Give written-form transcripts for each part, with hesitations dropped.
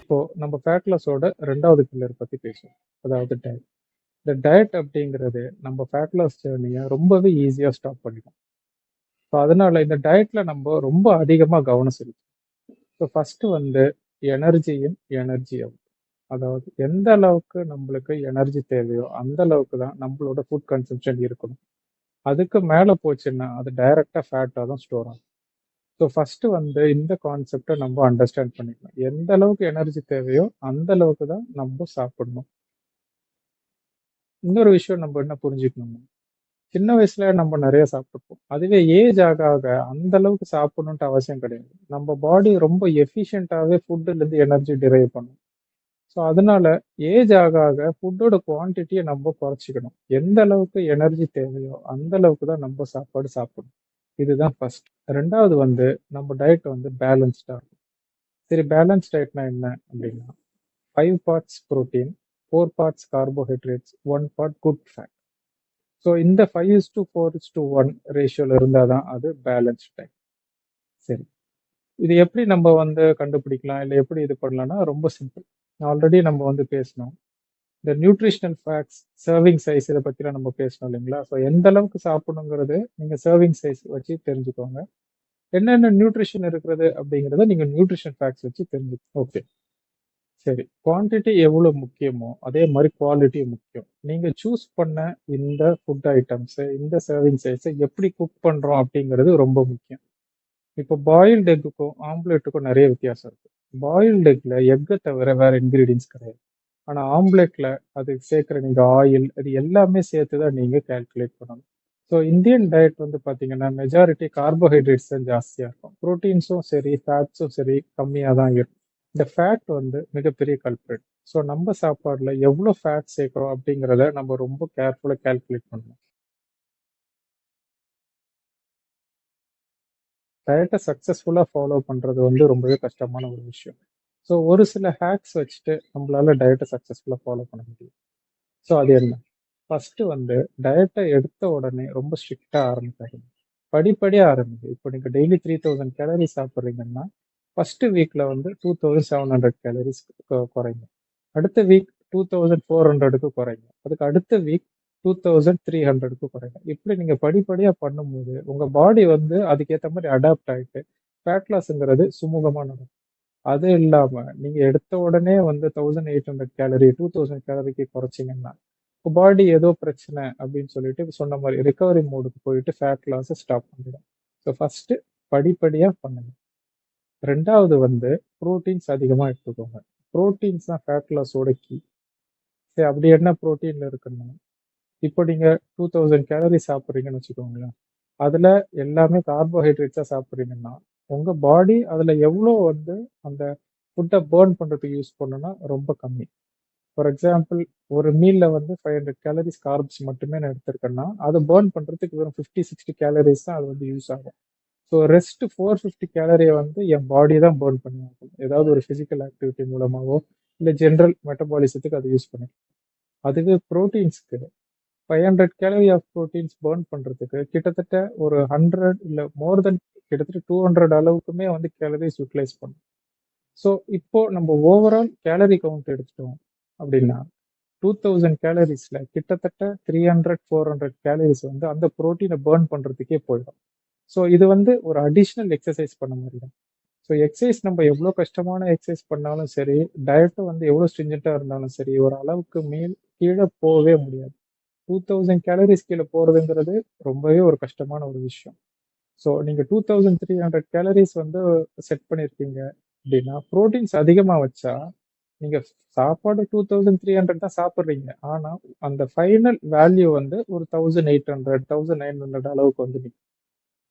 இப்போ நம்ம ஃபேட் லாஸோட 2வது பில்லர் பத்தி பேசுவோம். அதாவது டயட். இந்த டயட் அப்படிங்கிறது நம்ம ஃபேட் லாஸ் ஜர்னிய ரொம்பவே ஈஸியா ஸ்டாப் பண்ணிடும். ஸோ அதனால இந்த டயட்ல நம்ம ரொம்ப அதிகமா கவனம் செலுத்தணும். ஸோ ஃபர்ஸ்ட் வந்து எனர்ஜியும் எனர்ஜியும். அதாவது எந்த அளவுக்கு நம்மளுக்கு எனர்ஜி தேவையோ அந்த அளவுக்கு தான் நம்மளோட ஃபுட் கன்சம்ஷன் இருக்கணும். அதுக்கு மேல போச்சுன்னா அது டைரக்டா ஃபேட்டா தான் ஸ்டோர் ஆகும். ஸோ ஃபர்ஸ்ட் வந்து இந்த கான்செப்டை நம்ம அண்டர்ஸ்டாண்ட் பண்ணிக்கணும். எந்த அளவுக்கு எனர்ஜி தேவையோ அந்த அளவுக்கு தான் நம்ம சாப்பிடணும். இன்னொரு விஷயம் நம்ம என்ன புரிஞ்சுக்கணும்னா, சின்ன வயசுல நம்ம நிறைய சாப்பிட்டுப்போம். அதுவே ஏஜ் ஆக ஆக அந்த அளவுக்கு சாப்பிடணும்ட்டு அவசியம் கிடையாது. நம்ம பாடி ரொம்ப எஃபிஷியன்ட்டாவே ஃபுட்ல இருந்து எனர்ஜி டிரைவ் பண்ணும். ஸோ அதனால ஏஜ் ஆக ஆக ஃபுட்டோட குவான்டிட்டியை நம்ம குறைச்சிக்கணும். எந்த அளவுக்கு எனர்ஜி தேவையோ அந்த அளவுக்கு தான் நம்ம சாப்பாடு சாப்பிடணும். இதுதான் ஃபர்ஸ்ட். 2வது வந்து நம்ம டயட் வந்து பேலன்ஸ்டா இருக்கும். சரி, பேலன்ஸ் டயட்னா என்ன அப்படின்னா 5 parts protein, 4 parts carbohydrates, 1 part good fat. So இந்த 5:4:1 ரேஷியோல இருந்தால் தான் அது பேலன்ஸ் டயட். சரி, இது எப்படி நம்ம வந்து கண்டுபிடிக்கலாம், இல்லை எப்படி இது பண்ணலாம்னா ரொம்ப சிம்பிள். ஆல்ரெடி நம்ம வந்து பேசணும். இந்த நியூட்ரிஷனல் ஃபேக்ட்ஸ், சர்விங் சைஸ் இதை பற்றிலாம் நம்ம பேசணும் இல்லைங்களா? ஸோ எந்த அளவுக்கு சாப்பிடணுங்கிறது நீங்கள் சர்விங் சைஸ் வச்சு தெரிஞ்சுக்கோங்க. என்னென்ன நியூட்ரிஷன் இருக்கிறது அப்படிங்கிறத நீங்கள் நியூட்ரிஷன் ஃபேக்ட்ஸ் வச்சு தெரிஞ்சுக்கோங்க. ஓகே, சரி. குவான்டிட்டி எவ்வளோ முக்கியமோ அதே மாதிரி குவாலிட்டி முக்கியம். நீங்க சூஸ் பண்ண இந்த ஃபுட் ஐட்டம்ஸ், இந்த சர்விங் சைஸை எப்படி குக் பண்றோம் அப்படிங்கிறது ரொம்ப முக்கியம். இப்போ பாயில்டு எக்குக்கும் ஆம்லேட்டுக்கும் நிறைய வித்தியாசம் இருக்கு. பாயில்டு எக்ல எக்கை தவிர வேற இன்கிரீடியன்ஸ் கிடையாது. ஆனா ஆம்லெட்ல அது சேர்க்குற நீங்க ஆயில் அது எல்லாமே சேர்த்து தான் நீங்க கால்குலேட் பண்ணணும். ஸோ இந்தியன் டயட் வந்து பார்த்தீங்கன்னா மெஜாரிட்டி கார்போஹைட்ரேட்ஸ் தான் ஜாஸ்தியாக இருக்கும். ப்ரோட்டீன்ஸும் சரி ஃபேட்ஸும் சரி கம்மியாக தான் இருக்கும். இந்த ஃபேட் வந்து மிகப்பெரிய கல்பிரிட். ஸோ நம்ம சாப்பாடுல எவ்வளோ ஃபேட் சேர்க்குறோம் அப்படிங்கிறத நம்ம ரொம்ப கேர்ஃபுல்லாக கால்குலேட் பண்ணணும். டயட்டை சக்ஸஸ்ஃபுல்லாக ஃபாலோ பண்ணுறது வந்து ரொம்பவே கஷ்டமான ஒரு விஷயம். ஸோ ஒரு சில ஹேக்ஸ் வச்சுட்டு நம்மளால டயட்டை சக்ஸஸ்ஃபுல்லாக ஃபாலோ பண்ண முடியும். ஸோ அது என்ன? ஃபர்ஸ்ட் வந்து டயட்டை எடுத்த உடனே ரொம்ப ஸ்ட்ரிக்டா ஆரம்பிக்காதீங்க. படிப்படியாக ஆரம்பிங்க. இப்போ நீங்க டெய்லி 3000 கேலரிஸ் சாப்பிட்றீங்கன்னா ஃபர்ஸ்ட் வீக்ல வந்து 2700 கேலரிஸ் குறைங்க. அடுத்த வீக் 2400க்கு குறைங்க. அதுக்கு அடுத்த வீக் 2300க்கு குறைங்க. இப்படி நீங்க படிப்படியா பண்ணும்போது உங்க பாடி வந்து அதுக்கேற்ற மாதிரி அடாப்ட் ஆயிட்டு ஃபேட் லாஸ்ங்கிறது சுமூகமா நடக்கும். அது இல்லாம நீங்க எடுத்த உடனே வந்து 1800 கேலரி 2000 கேலரிக்கு குறைச்சிங்கன்னா பாடி ஏதோ பிரச்சனை அப்படின்னு சொல்லிட்டு இப்ப சொன்ன மாதிரி ரிகவரி மோடுக்கு போயிட்டு ஃபேட் லாஸ் ஸ்டாப் பண்ணிடும். ஸோ ஃபர்ஸ்ட் படிப்படியா பண்ணுங்க. 2வது வந்து ப்ரோட்டீன்ஸ் அதிகமா எடுத்துக்கோங்க. ப்ரோட்டீன்ஸ் தான் ஃபேட் லாஸோட கீ. சரி, அப்படி என்ன ப்ரோட்டீன்ல இருக்குன்னா இப்போ நீங்க 2000 கேலரி சாப்பிட்றீங்கன்னு வச்சுக்கோங்களேன். அதுல எல்லாமே கார்போஹைட்ரேட்ஸா சாப்பிட்றீங்கன்னா உங்க பாடி அதுல எவ்வளோ வந்து அந்த ஃபுட்டை பேர்ன் பண்றதுக்கு யூஸ் பண்ணுன்னா ரொம்ப கம்மி. ஃபார் எக்ஸாம்பிள், ஒரு மீல்ல வந்து 500 கேலரிஸ் கார்ப்ஸ் மட்டுமே நான் எடுத்திருக்கேன்னா அதை பேர்ன் பண்றதுக்கு வெறும் 50-60 கேலரிஸ் தான் அது வந்து யூஸ் ஆகும். ஸோ ரெஸ்ட் 450 கேலரியை வந்து என் பாடி தான் பேர்ன் பண்ணி ஆகும். ஏதாவது ஒரு ஃபிசிக்கல் ஆக்டிவிட்டி மூலமாவோ இல்லை ஜென்ரல் மெட்டபாலிசத்துக்கு அதை யூஸ் பண்ணி. அதுவே ப்ரோட்டீன்ஸ்க்கு 500 கேலரி ஆஃப் ப்ரோட்டீன்ஸ் பேர்ன் பண்றதுக்கு கிட்டத்தட்ட ஒரு 100 இல்லை மோர் தென் கிட்டத்தட்ட 200 அளவுக்குமே வந்து கேலரிஸ் யூட்டிலைஸ் பண்ணும். ஸோ இப்போ நம்ம ஓவரால் கேலரி கவுண்ட் எடுத்துட்டோம் அப்படின்னா 2000 கேலரிஸ்ல கிட்டத்தட்ட 300-400 கேலரிஸ் வந்து அந்த ப்ரோட்டீனை பேர்ன் பண்றதுக்கே போயிடும். ஸோ இது வந்து ஒரு அடிஷ்னல் எக்ஸசைஸ் பண்ண மாதிரி தான். ஸோ எக்ஸசைஸ் நம்ம எவ்வளோ கஷ்டமான எக்ஸசைஸ் பண்ணாலும் சரி, டயட்டும் வந்து எவ்வளோ ஸ்ட்ரிஞ்சண்ட்டாக இருந்தாலும் சரி, ஒரு அளவுக்கு மேல் கீழே போகவே முடியாது. 2000 கேலரிஸ் கீழே போறதுங்கிறது ரொம்பவே ஒரு கஷ்டமான ஒரு விஷயம். ஸோ நீங்க 2300 கேலரிஸ் வந்து செட் பண்ணியிருக்கீங்க அப்படின்னா ப்ரோட்டீன்ஸ் அதிகமாக வச்சா நீங்க சாப்பாடு 2300 தான் சாப்பிட்றீங்க. ஆனா அந்த ஃபைனல் வேல்யூ வந்து ஒரு 1800 1900 அளவுக்கு வந்து நிக்கும்.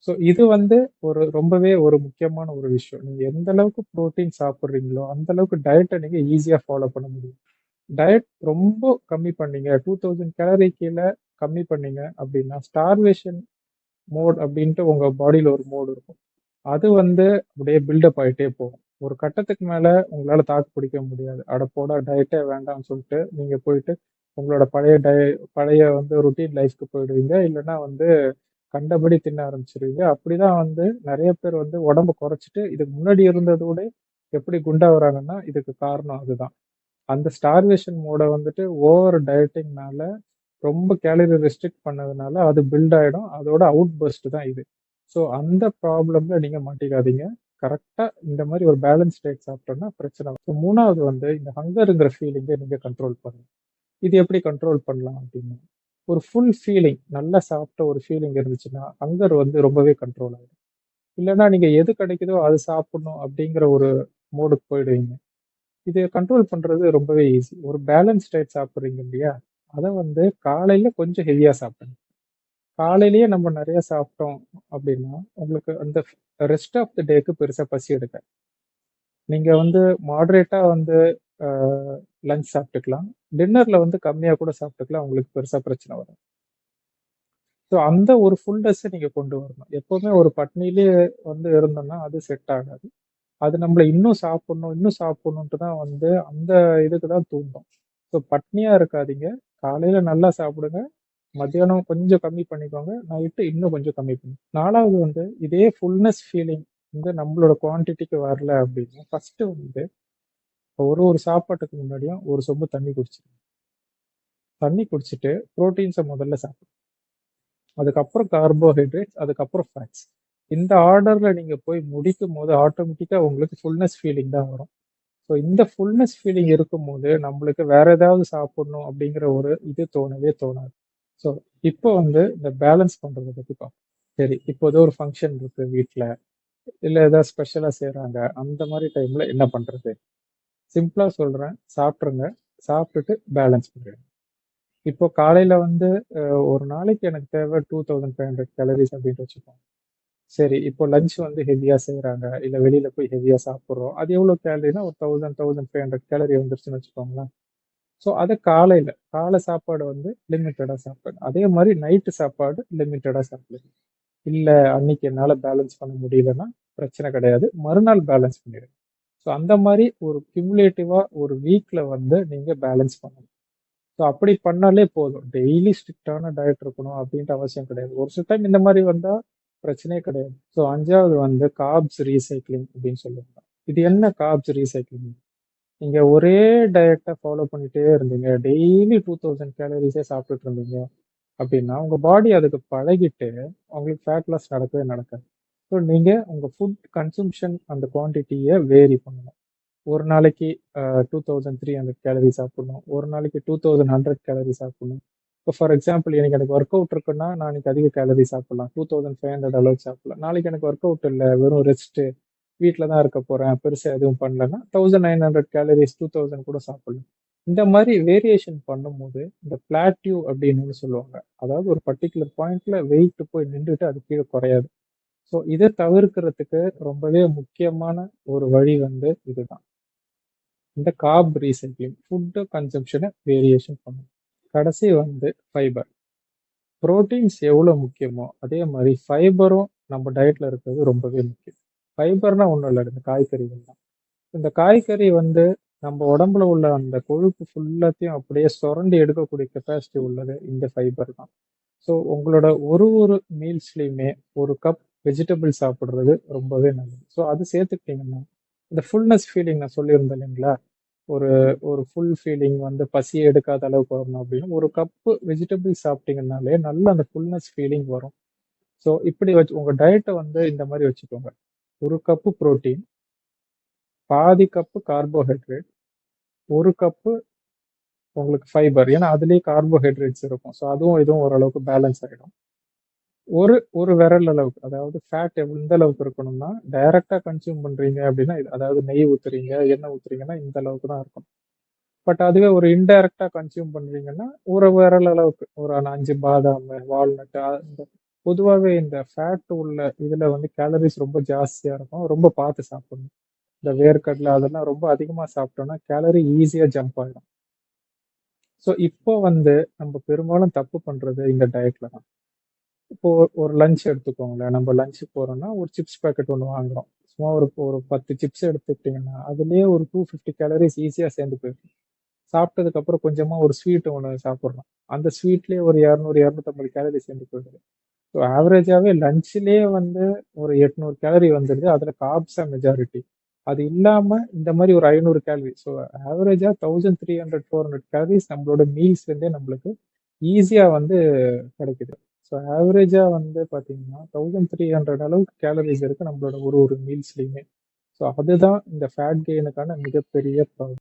ஸோ இது வந்து ஒரு ரொம்பவே ஒரு முக்கியமான ஒரு விஷயம். நீங்க எந்த அளவுக்கு புரோட்டீன் சாப்பிட்றீங்களோ அந்த அளவுக்கு டயட்டை நீங்க ஈஸியா ஃபாலோ பண்ண முடியும். டயட் ரொம்ப கம்மி பண்ணீங்க, 2000 கேலரி கீழே கம்மி பண்ணீங்க அப்படின்னா ஸ்டார்வேஷன் மோட் அப்படின்ட்டு உங்க பாடியில ஒரு மோடு இருக்கும். அது வந்து அப்படியே பில்டப் ஆயிட்டே போகும். ஒரு கட்டத்துக்கு மேல உங்களால தாக்கு பிடிக்க முடியாது. அட போடா டயட்டே வேண்டாம்னு சொல்லிட்டு நீங்க போயிட்டு உங்களோட பழைய வந்து ரொட்டீன் லைஃப்க்கு போயிடுவீங்க. இல்லைன்னா வந்து கண்டபடி தின்ன ஆரம்பிச்சிருவீங்க. அப்படிதான் வந்து நிறைய பேர் வந்து உடம்ப குறைச்சிட்டு இதுக்கு முன்னாடி இருந்ததை விட எப்படி குண்டாகுறாங்கன்னா இதுக்கு காரணம் அதுதான். அந்த ஸ்டார்வேஷன் மோட வந்துட்டு ஓவர் டயட்டிங்னால ரொம்ப கேலரி ரெஸ்ட்ரிக்ட் பண்ணதுனால அது பில்ட் ஆயிடும். அதோட அவுட் பர்ஸ்ட் தான் இது. ஸோ அந்த ப்ராப்ளம்ல நீங்க மாட்டிக்காதீங்க. கரெக்டா இந்த மாதிரி ஒரு பேலன்ஸ் டயட் சாப்பிட்டோம்னா பிரச்சனை வரும். So, மூணாவது வந்து இந்த ஹங்கருங்கிற ஃபீலிங்கை நீங்க கண்ட்ரோல் பண்ணணும். இது எப்படி கண்ட்ரோல் பண்ணலாம் அப்படின்னா, ஒரு ஃபுல் ஃபீலிங் நல்லா சாப்பிட்ட ஒரு ஃபீலிங் இருந்துச்சுன்னா ஹங்கர் வந்து ரொம்பவே கண்ட்ரோல் ஆகும். இல்லைன்னா நீங்க எது கிடைக்குதோ அது சாப்பிடணும் அப்படிங்கிற ஒரு மோடுக்கு போயிடுவீங்க. இதை கண்ட்ரோல் பண்றது ரொம்பவே ஈஸி. ஒரு பேலன்ஸ் டயட் சாப்பிடுறீங்க இல்லையா? அதை வந்து காலையில கொஞ்சம் ஹெவியா சாப்பிடுங்க. காலையிலேயே நம்ம நிறைய சாப்பிட்டோம் அப்படின்னா உங்களுக்கு அந்த ரெஸ்ட் ஆஃப் த டேக்கு பெருசா பசி எடுக்காது. நீங்க வந்து மாடரேட்டா வந்து லஞ்ச் சாப்பிட்டுக்கலாம். டின்னர்ல வந்து கம்மியா கூட சாப்பிட்டுக்கலாம். உங்களுக்கு பெருசா பிரச்சனை வரும். ஸோ அந்த ஒரு ஃபுல்னஸை நீங்க கொண்டு வரணும். எப்பவுமே ஒரு பட்னியிலேயே வந்து இருந்தோம்னா அது செட் ஆகாது. அது நம்மள இன்னும் சாப்பிடணுன்ட்டு தான் வந்து அந்த இதுக்கு தான் தூண்டும். ஸோ பட்னியா இருக்காதீங்க. காலையில நல்லா சாப்பிடுங்க. மத்தியானம் கொஞ்சம் கம்மி பண்ணிக்கோங்க. நைட்டு இன்னும் கொஞ்சம் கம்மி பண்ணி 4வது வந்து இதே ஃபுல்னஸ் ஃபீலிங் வந்து நம்மளோட குவான்டிட்டிக்கு வரல அப்படின்னா ஃபர்ஸ்ட் வந்து ஒரு ஒரு சாப்பாட்டுக்கு முன்னாடியும் ஒரு சொம்பு தண்ணி குடிச்சிருங்க. தண்ணி குடிச்சிட்டு ப்ரோட்டீன்ஸை முதல்ல சாப்பிடுங்க. அதுக்கப்புறம் கார்போஹைட்ரேட்ஸ், அதுக்கப்புறம் ஃபேட்ஸ். இந்த ஆர்டர்ல நீங்க போய் முடிக்கும் போது ஆட்டோமேட்டிக்கா உங்களுக்கு ஃபுல்னஸ் ஃபீலிங் தான் வரும். ஸோ இந்த ஃபுல்னஸ் ஃபீலிங் இருக்கும்போது நம்மளுக்கு வேற ஏதாவது சாப்பிடணும் அப்படிங்கிற ஒரு இது தோணவே தோணாது. ஸோ இப்போ வந்து இந்த பேலன்ஸ் பண்றதை பத்தி பார்ப்போம். சரி, இப்போ ஏதோ ஒரு ஃபங்க்ஷன் இருக்கு வீட்ல, இல்ல ஏதாவது ஸ்பெஷலா செய்றாங்க. அந்த மாதிரி டைம்ல என்ன பண்றது? சிம்பிளா சொல்றேன். சாப்பிட்டுருங்க. சாப்பிட்டுட்டு பேலன்ஸ் பண்ணிடுங்க. இப்போ காலையில வந்து ஒரு நாளைக்கு எனக்கு தேவை 2500 கேலரிஸ் அப்படின்னு வச்சுக்கோங்க. சரி, இப்போ லஞ்ச் வந்து ஹெவியா செய்றாங்க. இல்ல வெளியில போய் ஹெவியா சாப்பிடுறோம். அது எவ்வளவு கேலரினா ஒரு 1500 கேலரி வந்துருச்சுன்னு வச்சுக்கோங்களேன். ஸோ அத காலை சாப்பாடு வந்து லிமிட்டடா சாப்பிடுங்க. அதே மாரி நைட்டு சாப்பாடு லிமிட்டடா சாப்பிடுங்க. இல்ல அன்னைக்கு என்னால பேலன்ஸ் பண்ண முடியலன்னா பிரச்சனை கிடையாது. மறுநாள் பேலன்ஸ் பண்ணிடுங்க. ஸோ அந்த மாரி ஒரு கியுமுலேட்டிவா ஒரு வீக்ல வந்து நீங்க பேலன்ஸ் பண்ணணும். ஸோ அப்படி பண்ணாலே போதும். டெய்லி ஸ்ட்ரிக்ட்டான டயட் இருக்கணும் அப்படின்ட்டு அவசியம் கிடையாது. ஒரு சில டைம் இந்த மாரி வந்தா பிரச்சனையே கிடையாது. ஸோ 5வது வந்து கார்ப்ஸ் ரீசைக்ளிங் அப்படின்னு சொல்லுவாங்க. இது என்ன கார்ப்ஸ் ரீசைக்ளிங்? நீங்க ஒரே டயட்ட ஃபாலோ பண்ணிட்டே இருந்தீங்க. டெய்லி 2000 கேலரிஸே சாப்பிட்டுட்டு இருந்தீங்க அப்படின்னா, உங்க பாடி அதுக்கு பழகிட்டு உங்களுக்கு ஃபேட் லாஸ் நடக்கவே நடக்காது. ஸோ நீங்க உங்க ஃபுட் கன்சம்ப்ஷன் அந்த குவான்டிட்டிய வேரி பண்ணணும். ஒரு நாளைக்கு 2300 கேலரி சாப்பிடணும். ஒரு நாளைக்கு 2100 கேலரி சாப்பிடணும். இப்போ ஃபார் எக்ஸாம்பிள் இன்னைக்கு எனக்கு ஒர்க் அவுட் இருக்குன்னா, நான் இன்னைக்கு அதிக கேலரி சாப்பிடலாம். 2500 அளவுக்கு சாப்பிடலாம். நாளைக்கு எனக்கு ஒர்க் அவுட் இல்ல, வெறும் ரெஸ்ட்டு, வீட்ல தான் இருக்க போறேன், பெருசா எதுவும் பண்ணலன்னா 1900 கேலரிஸ், 2000 கூட சாப்பிடலாம். இந்த மாரி வேரியேஷன் பண்ணும்போது, இந்த பிளாட்யூ அப்படின்னு ஒண்ணு சொல்லுவாங்க. அதாவது ஒரு பர்ட்டிகுலர் பாயிண்ட்ல வெயிட் போய் நின்றுட்டு அது கீழ குறையாது. ஸோ இத தவிர்க்கிறதுக்கு ரொம்பவே முக்கியமான ஒரு வழி வந்து இதுதான். இந்த கார்ப் ரீசைக்ளிங் ஃபுட் கன்சம்ஷனை வேரியேஷன் பண்ணும். கடைசி வந்து ஃபைபர். புரோட்டீன்ஸ் எவ்வளவு முக்கியமோ அதே மாதிரி ஃபைபரும் நம்ம டயட்ல இருக்கிறது ரொம்பவே முக்கியம். ஃபைபர்னா ஒன்றும் இல்லை, இந்த காய்கறிகள் தான். இந்த காய்கறி வந்து நம்ம உடம்புல உள்ள அந்த கொழுப்பு ஃபுல்லாத்தையும் அப்படியே சுரண்டி எடுக்கக்கூடிய கெப்பாசிட்டி உள்ளது இந்த ஃபைபர் தான். ஸோ உங்களோட ஒரு ஒரு மீல்ஸ்லையுமே ஒரு கப் வெஜிடபிள் சாப்பிட்றது ரொம்பவே நல்லது. ஸோ அது சேர்த்துக்கிட்டீங்கன்னா இந்த ஃபுல்னஸ் ஃபீலிங் நான் சொல்லியிருந்தேன் இல்லைங்களா? ஒரு ஒரு ஃபுல் ஃபீலிங் வந்து பசியே எடுக்காத அளவுக்கு வரணும் அப்படின்னு ஒரு கப்பு வெஜிடபிள் சாப்பிட்டீங்கன்னாலே நல்ல அந்த ஃபுல்னஸ் ஃபீலிங் வரும். ஸோ இப்படி வச்சு உங்க டயட்டை வந்து இந்த மாதிரி வச்சுக்கோங்க. ஒரு கப்பு புரோட்டீன், பாதி கப்பு கார்போஹைட்ரேட், ஒரு கப்பு உங்களுக்கு ஃபைபர். ஏன்னா அதுலயே கார்போஹைட்ரேட்ஸ் இருக்கும். ஸோ அதுவும் இதுவும் ஓரளவுக்கு பேலன்ஸ் ஆகிடும். ஒரு ஒரு விரல் அளவுக்கு, அதாவது ஃபேட் எந்த அளவுக்கு இருக்கணும்னா டைரக்டா கன்சியூம் பண்றீங்க அப்படின்னா அதாவது நெய் ஊத்துறீங்க, எண்ணெய் ஊத்துறீங்கன்னா இந்த அளவுக்கு தான் இருக்கும். பட் அதுவே ஒரு இன்டைரக்டா கன்சியூம் பண்றீங்கன்னா ஒரு விரல் அளவுக்கு ஒரு 5 பாதாம், வால்நட், இந்த பொதுவாகவே இந்த ஃபேட் உள்ள இதுல வந்து கேலரிஸ் ரொம்ப ஜாஸ்தியா இருக்கும். ரொம்ப பார்த்து சாப்பிடணும். இந்த வேர்க்கடலை அதெல்லாம் ரொம்ப அதிகமா சாப்பிட்டோம்னா கேலரி ஈஸியா ஜம்ப் ஆயிடும். ஸோ இப்போ வந்து நம்ம பெரும்பாலும் தப்பு பண்றது இந்த டயட்ல தான். இப்போ ஒரு லஞ்ச் எடுத்துக்கோங்களேன். நம்ம லஞ்சுக்கு போறோம்னா ஒரு சிப்ஸ் பாக்கெட் ஒண்ணு வாங்குறோம். சும்மா ஒரு ஒரு 10 சிப்ஸ் எடுத்துக்கிட்டீங்கன்னா, அதுலயே ஒரு 250 கேலரிஸ் ஈஸியா சேர்ந்து போயிரும். சாப்பிட்டதுக்கு அப்புறம் கொஞ்சமா ஒரு ஸ்வீட் ஒண்ணு சாப்பிடுறோம். அந்த ஸ்வீட்லயே ஒரு 200, 250 கேலரி சேர்ந்து போயிடுது. ஸோ ஆவரேஜாவே லஞ்ச்லயே வந்து ஒரு 800 கேலரி வந்துருது. அதுல கார்ப்ஸ் தான் மெஜாரிட்டி. அது இல்லாம இந்த மாதிரி ஒரு 500 கேலரி. ஸோ ஆவரேஜா 1300, 400 கேலரிஸ் நம்மளோட மீல்ஸ்லேருந்தே நம்மளுக்கு ஈஸியா வந்து கிடைக்குது. ஸோ ஆவரேஜா வந்து பார்த்தீங்கன்னா 1300 அளவுக்கு கேலரிஸ் இருக்கு நம்மளோட ஒரு ஒரு மீல்ஸ்லயுமே. ஸோ அதுதான் இந்த ஃபேட் கெயினுக்கான மிகப்பெரிய ப்ராப்ளம்.